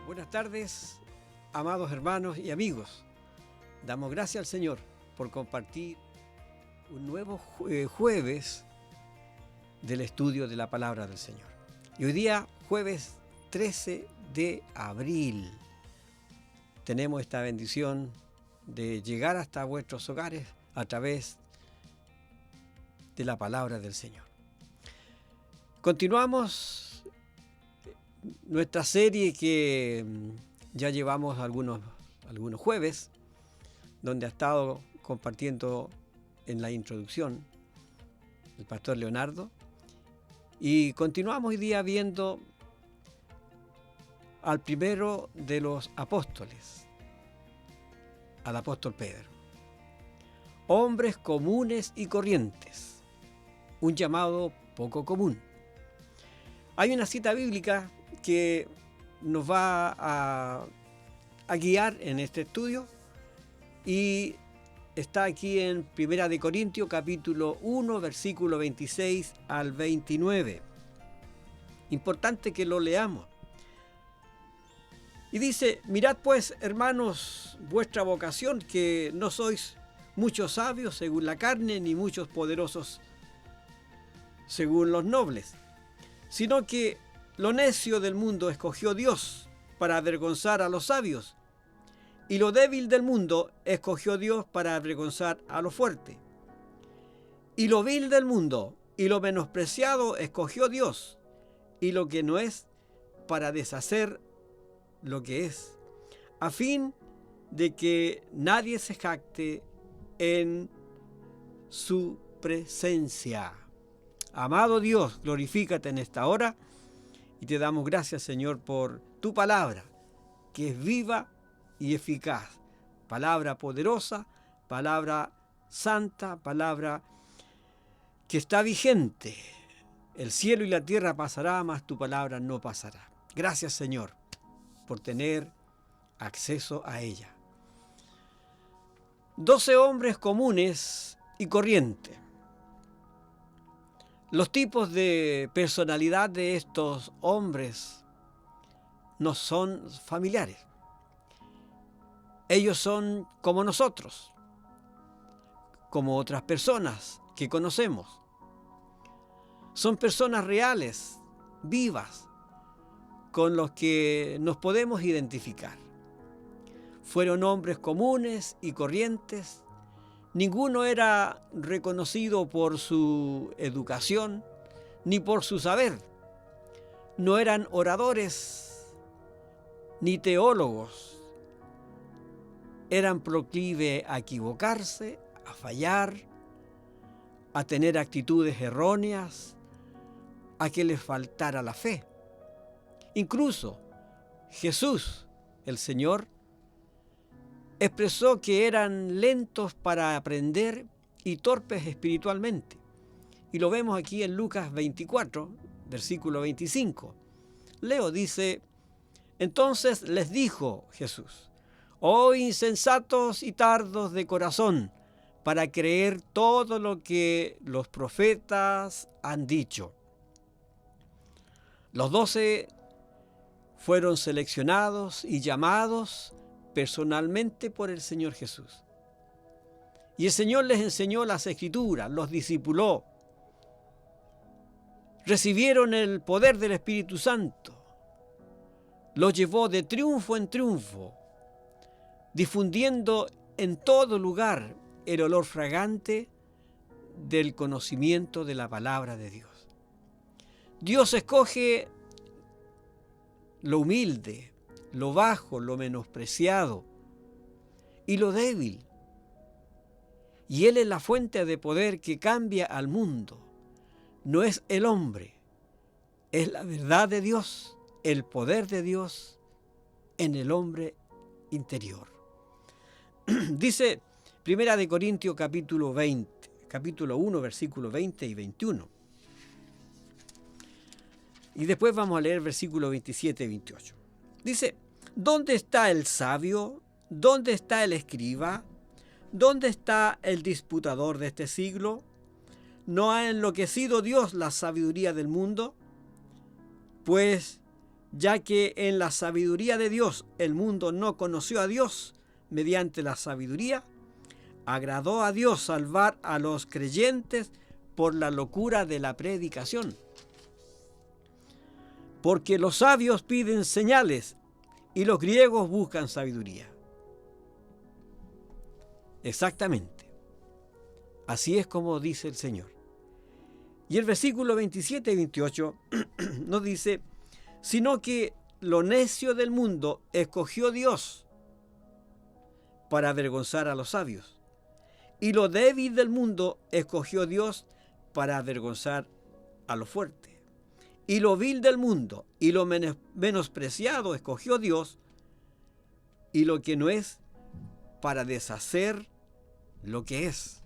Buenas tardes, amados hermanos y amigos. Damos gracias al Señor por compartir un nuevo jueves del estudio de la palabra del Señor. Y hoy día, jueves 13 de abril, tenemos esta bendición de llegar hasta vuestros hogares a través de la palabra del Señor. Continuamos nuestra serie que ya llevamos algunos jueves, donde ha estado compartiendo en la introducción el pastor Leonardo, y continuamos hoy día viendo al primero de los apóstoles, al apóstol Pedro. Hombres comunes y corrientes, un llamado poco común. Hay una cita bíblica que nos va a guiar en este estudio y está aquí en 1 de Corintios capítulo 1 versículo 26 al 29. Importante que lo leamos. Y dice: mirad pues, hermanos, vuestra vocación, que no sois muchos sabios según la carne, ni muchos poderosos según los nobles, sino que lo necio del mundo escogió Dios para avergonzar a los sabios, y lo débil del mundo escogió Dios para avergonzar a lo fuerte. Y lo vil del mundo y lo menospreciado escogió Dios, y lo que no es, para deshacer lo que es, a fin de que nadie se jacte en su presencia. Amado Dios, glorifícate en esta hora y te damos gracias, Señor, por tu palabra, que es viva y eficaz. Palabra poderosa, palabra santa, palabra que está vigente. El cielo y la tierra pasará, mas tu palabra no pasará. Gracias, Señor, por tener acceso a ella. 12 hombres comunes y corrientes. Los tipos de personalidad de estos hombres nos son familiares. Ellos son como nosotros, como otras personas que conocemos. Son personas reales, vivas, con los que nos podemos identificar. Fueron hombres comunes y corrientes. Ninguno era reconocido por su educación ni por su saber. No eran oradores ni teólogos. Eran proclives a equivocarse, a fallar, a tener actitudes erróneas, a que les faltara la fe. Incluso Jesús, el Señor, expresó que eran lentos para aprender y torpes espiritualmente. Y lo vemos aquí en Lucas 24, versículo 25. Leo, dice: entonces les dijo Jesús: oh insensatos y tardos de corazón, para creer todo lo que los profetas han dicho. Los 12 fueron seleccionados y llamados personalmente por el Señor Jesús. Y el Señor les enseñó las Escrituras, los discipuló. Recibieron el poder del Espíritu Santo. Los llevó de triunfo en triunfo, difundiendo en todo lugar el olor fragante del conocimiento de la palabra de Dios. Dios escoge lo humilde, lo bajo, lo menospreciado y lo débil. Y Él es la fuente de poder que cambia al mundo. No es el hombre, es la verdad de Dios, el poder de Dios en el hombre interior. Dice 1 de Corintios capítulo 1, versículos 20 y 21. Y después vamos a leer versículos 27 y 28. Dice: ¿dónde está el sabio? ¿Dónde está el escriba? ¿Dónde está el disputador de este siglo? ¿No ha enloquecido Dios la sabiduría del mundo? Pues ya que en la sabiduría de Dios el mundo no conoció a Dios mediante la sabiduría, agradó a Dios salvar a los creyentes por la locura de la predicación. Porque los sabios piden señales y los griegos buscan sabiduría. Exactamente. Así es como dice el Señor. Y el versículo 27 y 28 nos dice: sino que lo necio del mundo escogió Dios para avergonzar a los sabios, y lo débil del mundo escogió Dios para avergonzar a lo fuerte, y lo vil del mundo y lo menospreciado escogió Dios, y lo que no es, para deshacer lo que es.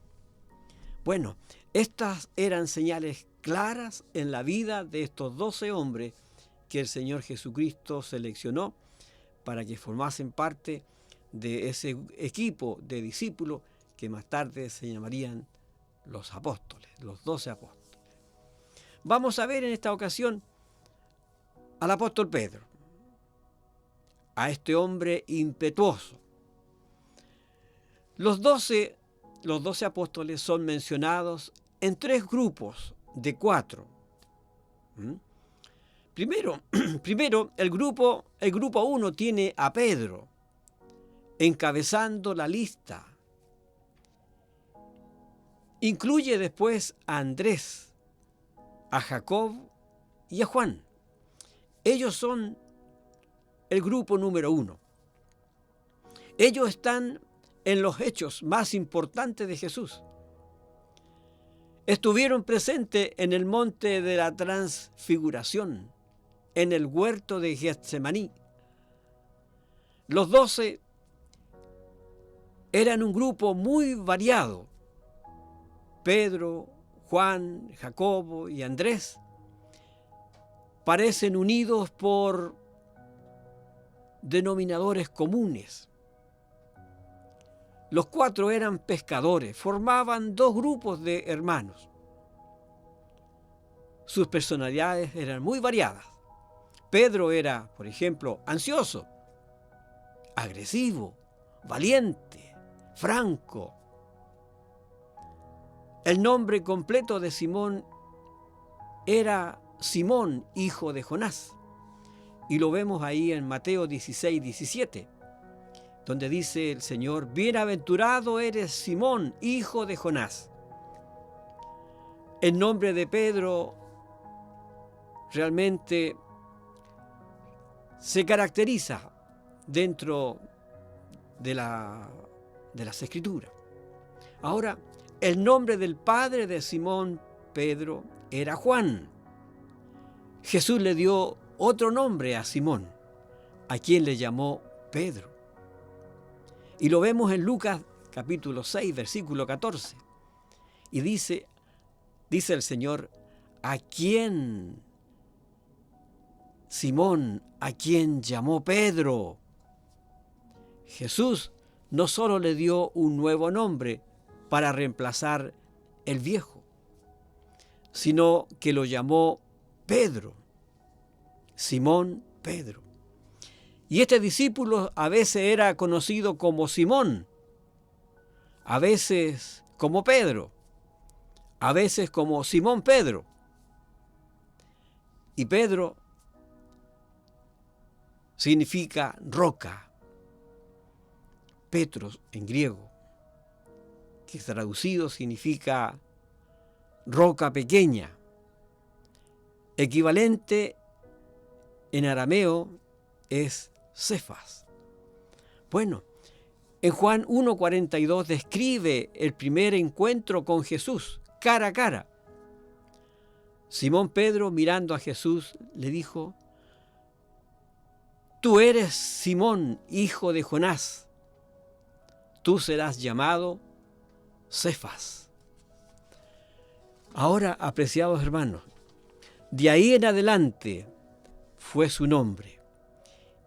Bueno, estas eran señales claras en la vida de estos 12 hombres que el Señor Jesucristo seleccionó para que formasen parte de ese equipo de discípulos que más tarde se llamarían los apóstoles, los 12 apóstoles. Vamos a ver en esta ocasión al apóstol Pedro, a este hombre impetuoso. Los 12 apóstoles son mencionados en 3 grupos de 4. Primero, el grupo 1 tiene a Pedro encabezando la lista. Incluye después a Andrés, a Jacob y a Juan. Ellos son el grupo número 1. Ellos están en los hechos más importantes de Jesús. Estuvieron presentes en el monte de la transfiguración, en el huerto de Getsemaní. Los 12 eran un grupo muy variado. Pedro, Juan, Jacobo y Andrés parecen unidos por denominadores comunes. Los 4 eran pescadores, formaban 2 grupos de hermanos. Sus personalidades eran muy variadas. Pedro era, por ejemplo, ansioso, agresivo, valiente, franco. El nombre completo de Simón era Simón, hijo de Jonás. Y lo vemos ahí en Mateo 16, 17, donde dice el Señor: bienaventurado eres Simón, hijo de Jonás. El nombre de Pedro realmente se caracteriza dentro de las Escrituras. Ahora, el nombre del padre de Simón Pedro era Juan. Jesús le dio otro nombre a Simón, a quien le llamó Pedro. Y lo vemos en Lucas capítulo 6, versículo 14. Y dice el Señor: ¿a quién? Simón, a quien llamó Pedro. Jesús no solo le dio un nuevo nombre para reemplazar el viejo, sino que lo llamó Pedro, Simón Pedro. Y este discípulo a veces era conocido como Simón, a veces como Pedro, a veces como Simón Pedro. Y Pedro significa roca, Petros en griego, que traducido significa roca pequeña, equivalente en arameo es Cefas. Bueno, en Juan 1:42 describe el primer encuentro con Jesús, cara a cara. Simón Pedro, mirando a Jesús, le dijo: tú eres Simón, hijo de Jonás. Tú serás llamado Cefas. Ahora, apreciados hermanos, de ahí en adelante fue su nombre.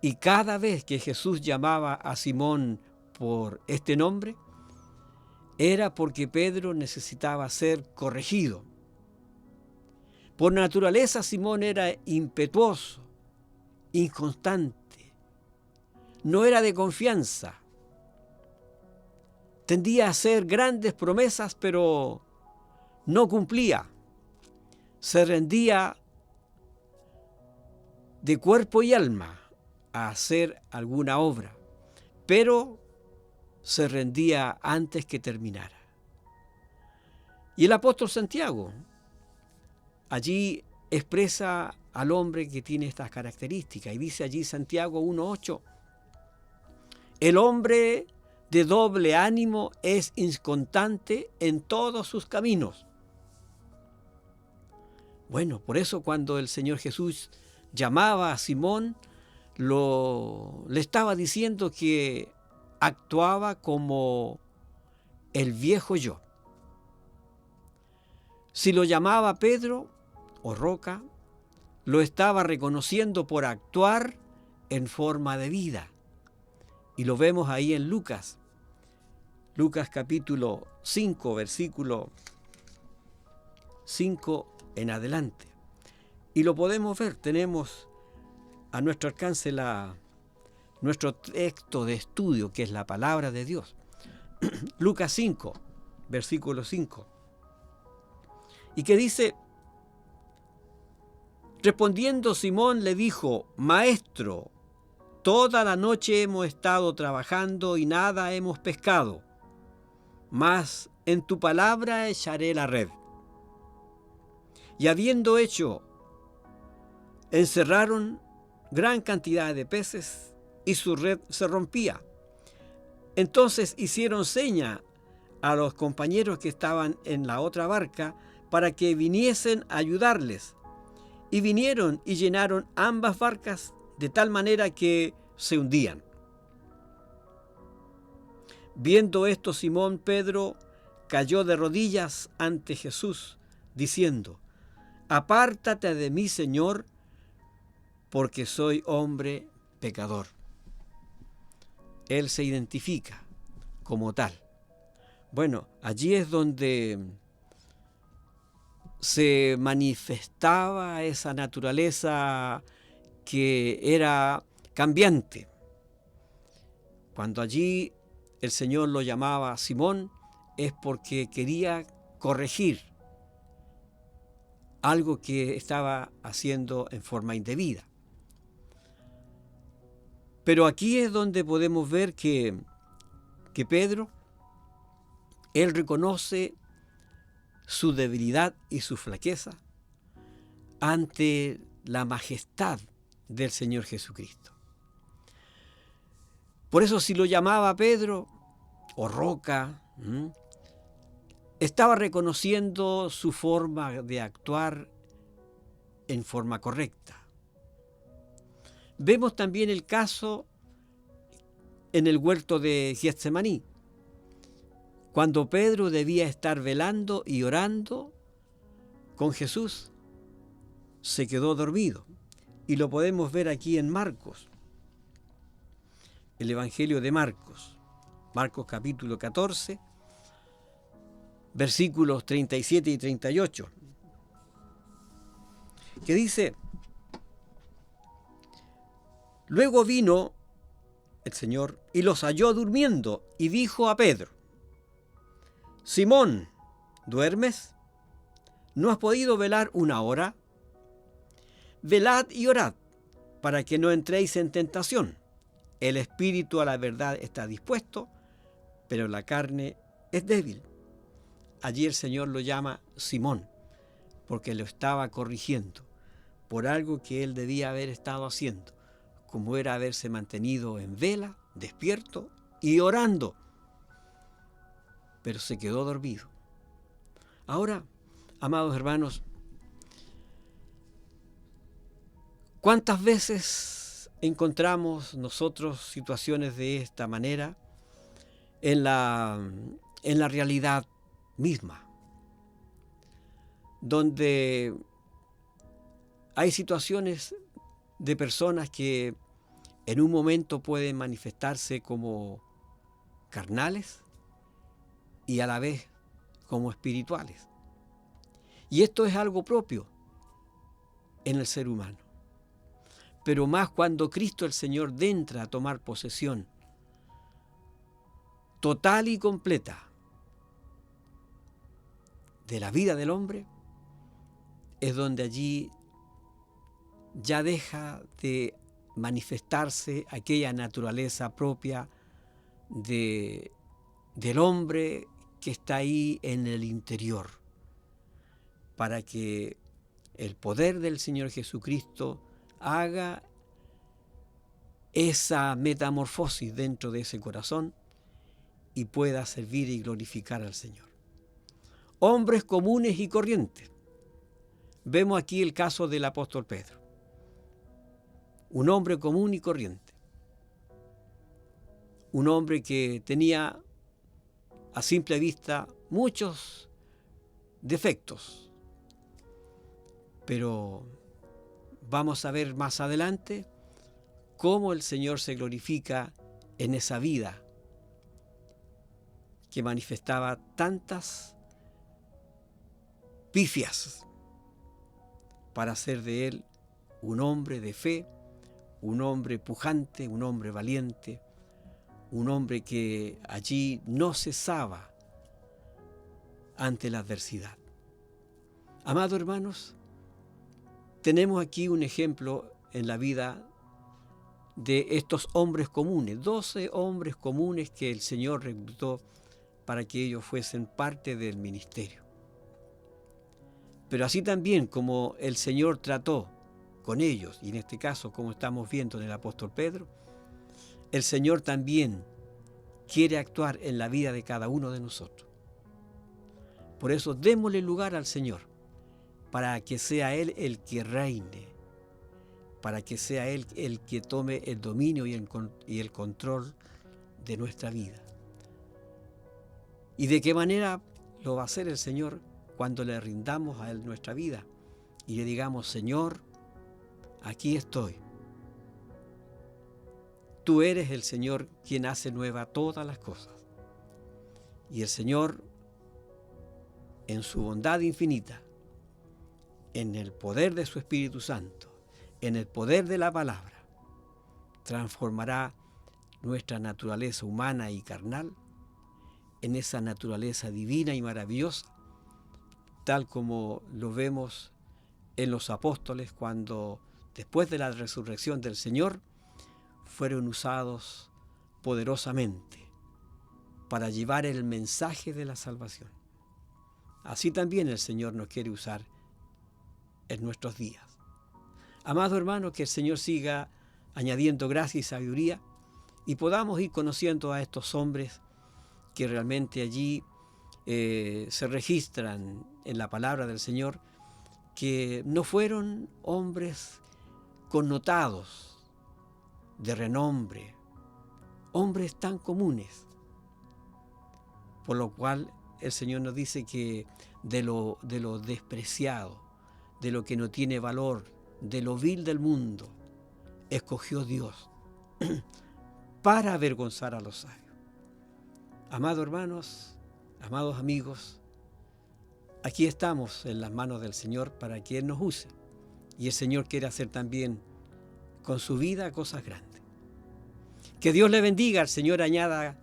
Y cada vez que Jesús llamaba a Simón por este nombre, era porque Pedro necesitaba ser corregido. Por naturaleza, Simón era impetuoso, inconstante, no era de confianza. Tendía a hacer grandes promesas, pero no cumplía. Se rendía de cuerpo y alma a hacer alguna obra, pero se rendía antes que terminara. Y el apóstol Santiago allí expresa al hombre que tiene estas características, y dice allí Santiago 1:8, el hombre de doble ánimo es inconstante en todos sus caminos. Bueno, por eso cuando el Señor Jesús llamaba a Simón, le estaba diciendo que actuaba como el viejo yo. Si lo llamaba Pedro o roca, lo estaba reconociendo por actuar en forma de vida. Y lo vemos ahí en Lucas capítulo 5, versículo 5 en adelante. Y lo podemos ver, tenemos a nuestro alcance nuestro texto de estudio, que es la palabra de Dios. Lucas 5, versículo 5. Y que dice, respondiendo Simón le dijo, Maestro, toda la noche hemos estado trabajando y nada hemos pescado, mas en tu palabra echaré la red. Y habiendo hecho, encerraron gran cantidad de peces y su red se rompía. Entonces hicieron seña a los compañeros que estaban en la otra barca para que viniesen a ayudarles. Y vinieron y llenaron ambas barcas de tal manera que se hundían. Viendo esto, Simón Pedro cayó de rodillas ante Jesús, diciendo, Apártate de mí, Señor, porque soy hombre pecador. Él se identifica como tal. Bueno, allí es donde se manifestaba esa naturaleza que era cambiante. Cuando allí el Señor lo llamaba Simón, es porque quería corregir algo que estaba haciendo en forma indebida. Pero aquí es donde podemos ver que Pedro, él reconoce su debilidad y su flaqueza ante la majestad del Señor Jesucristo. Por eso si lo llamaba Pedro o roca, estaba reconociendo su forma de actuar en forma correcta. Vemos también el caso en el huerto de Getsemaní, cuando Pedro debía estar velando y orando con Jesús, se quedó dormido. Y lo podemos ver aquí en Marcos, el Evangelio de Marcos, Marcos capítulo 14, versículos 37 y 38, que dice, luego vino el Señor y los halló durmiendo y dijo a Pedro, Simón, ¿duermes? ¿No has podido velar una hora? Velad y orad, para que no entréis en tentación. El espíritu a la verdad está dispuesto, pero la carne es débil. Allí el Señor lo llama Simón, porque lo estaba corrigiendo por algo que él debía haber estado haciendo, como era haberse mantenido en vela, despierto y orando. Pero se quedó dormido. Ahora, amados hermanos, ¿cuántas veces encontramos nosotros situaciones de esta manera en la realidad misma? Donde hay situaciones de personas que en un momento pueden manifestarse como carnales y a la vez como espirituales. Y esto es algo propio en el ser humano. pero más cuando Cristo el Señor entra a tomar posesión total y completa de la vida del hombre, es donde allí ya deja de manifestarse aquella naturaleza propia del hombre que está ahí en el interior, para que el poder del Señor Jesucristo haga esa metamorfosis dentro de ese corazón y pueda servir y glorificar al Señor. Hombres comunes y corrientes. Vemos aquí el caso del apóstol Pedro. Un hombre común y corriente. Un hombre que tenía a simple vista muchos defectos. Pero vamos a ver más adelante cómo el Señor se glorifica en esa vida que manifestaba tantas pifias para hacer de él un hombre de fe, un hombre pujante, un hombre valiente, un hombre que allí no cesaba ante la adversidad. Amados hermanos, tenemos aquí un ejemplo en la vida de estos hombres comunes, 12 hombres comunes que el Señor reclutó para que ellos fuesen parte del ministerio. Pero así también como el Señor trató con ellos, y en este caso como estamos viendo en el apóstol Pedro, el Señor también quiere actuar en la vida de cada uno de nosotros. Por eso démosle lugar al Señor, para que sea Él el que reine, para que sea Él el que tome el dominio y el control de nuestra vida. ¿Y de qué manera lo va a hacer el Señor? Cuando le rindamos a Él nuestra vida y le digamos: Señor, aquí estoy. Tú eres el Señor quien hace nueva todas las cosas. Y el Señor, en su bondad infinita, en el poder de su Espíritu Santo, en el poder de la palabra, transformará nuestra naturaleza humana y carnal en esa naturaleza divina y maravillosa, tal como lo vemos en los apóstoles cuando, después de la resurrección del Señor, fueron usados poderosamente para llevar el mensaje de la salvación. Así también el Señor nos quiere usar en nuestros días. Amados hermanos, que el Señor siga añadiendo gracia y sabiduría y podamos ir conociendo a estos hombres que realmente allí se registran en la palabra del Señor, que no fueron hombres connotados de renombre, hombres tan comunes, por lo cual el Señor nos dice que de lo despreciado, de lo que no tiene valor, de lo vil del mundo, escogió Dios para avergonzar a los sabios. Amados hermanos, amados amigos, aquí estamos en las manos del Señor para que Él nos use. Y el Señor quiere hacer también con su vida cosas grandes. Que Dios le bendiga, el Señor añada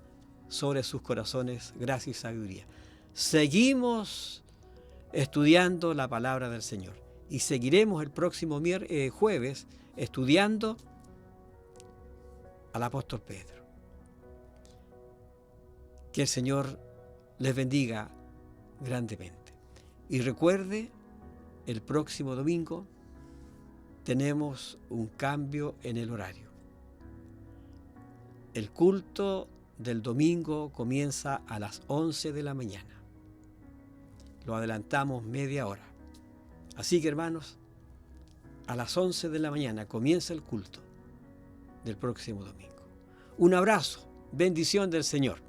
sobre sus corazones gracia y sabiduría. Seguimos estudiando la palabra del Señor y seguiremos el próximo jueves estudiando al apóstol Pedro. Que el Señor les bendiga grandemente. Y recuerde, el próximo domingo tenemos un cambio en el horario. El culto del domingo comienza a las 11 de la mañana. Lo adelantamos media hora. Así que, hermanos, a las 11 de la mañana comienza el culto del próximo domingo. Un abrazo, bendición del Señor.